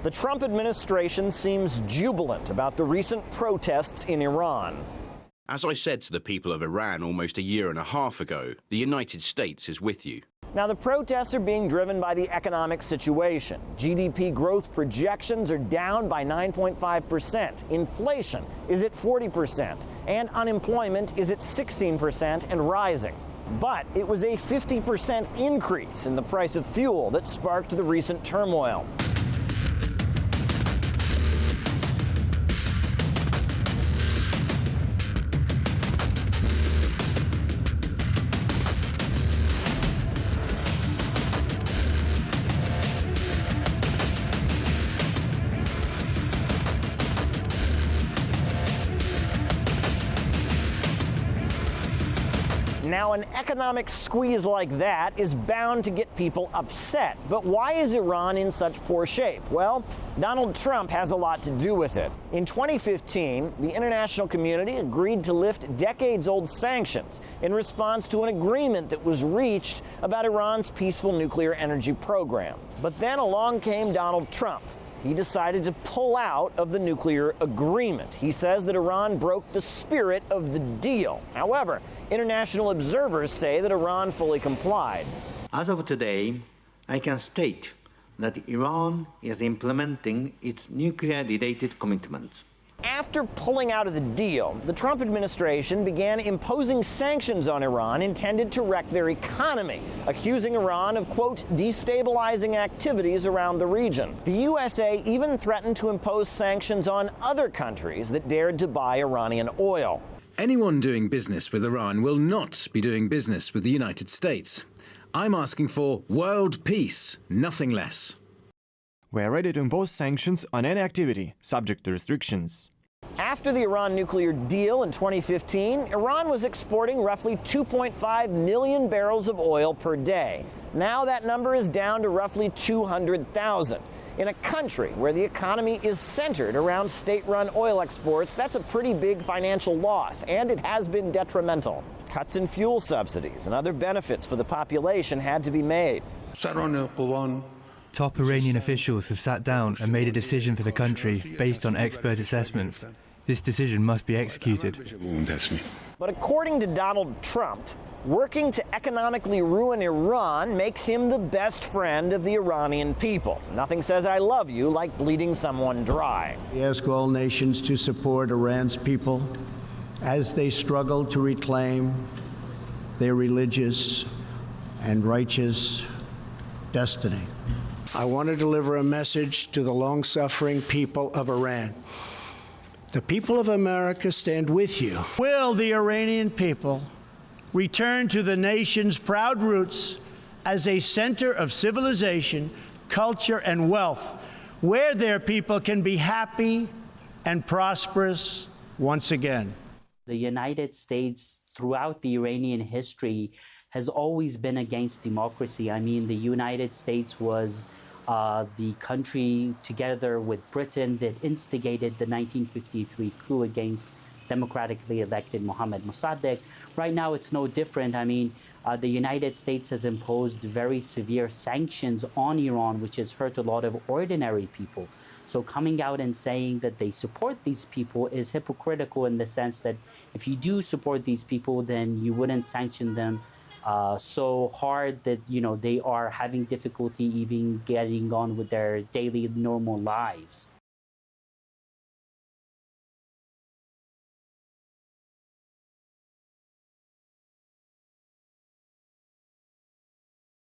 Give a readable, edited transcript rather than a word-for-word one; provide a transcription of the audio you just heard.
The Trump administration seems jubilant about the recent protests in Iran. As I said to the people of Iran almost a year and a half ago, the United States is with you. Now, the protests are being driven by the economic situation. GDP growth projections are down by 9.5%. Inflation is at 40%, and unemployment is at 16% and rising. But it was a 50% increase in the price of fuel that sparked the recent turmoil. Now, an economic squeeze like that is bound to get people upset. But why is Iran in such poor shape? Well, Donald Trump has a lot to do with it. In 2015, the international community agreed to lift decades-old sanctions in response to an agreement that was reached about Iran's peaceful nuclear energy program. But then along came Donald Trump. He decided to pull out of the nuclear agreement. He says that Iran broke the spirit of the deal. However, international observers say that Iran fully complied. As of today, I can state that Iran is implementing its nuclear-related commitments. After pulling out of the deal, the Trump administration began imposing sanctions on Iran intended to wreck their economy, accusing Iran of, quote, destabilizing activities around the region. The USA even threatened to impose sanctions on other countries that dared to buy Iranian oil. Anyone doing business with Iran will not be doing business with the United States. I'm asking for world peace, nothing less. We are ready to impose sanctions on any activity subject to restrictions. After the Iran nuclear deal in 2015, Iran was exporting roughly 2.5 million barrels of oil per day. Now that number is down to roughly 200,000. In a country where the economy is centered around state-run oil exports, that's a pretty big financial loss, and it has been detrimental. Cuts in fuel subsidies and other benefits for the population had to be made. Top Iranian officials have sat down and made a decision for the country based on expert assessments. This decision must be executed. But according to Donald Trump, working to economically ruin Iran makes him the best friend of the Iranian people. Nothing says I love you like bleeding someone dry. We ask all nations to support Iran's people as they struggle to reclaim their religious and righteous destiny. I want to deliver a message to the long-suffering people of Iran. The people of America stand with you. Will the Iranian people return to the nation's proud roots as a center of civilization, culture, and wealth, where their people can be happy and prosperous once again? The United States, throughout the Iranian history, has always been against democracy. I mean, the United States was the country, together with Britain, that instigated the 1953 coup against democratically elected Mohammad Mossadegh. Right now, it's no different. I mean, the United States has imposed very severe sanctions on Iran, which has hurt a lot of ordinary people. So coming out and saying that they support these people is hypocritical in the sense that if you do support these people, then you wouldn't sanction them so hard that, you know, they are having difficulty even getting on with their daily normal lives.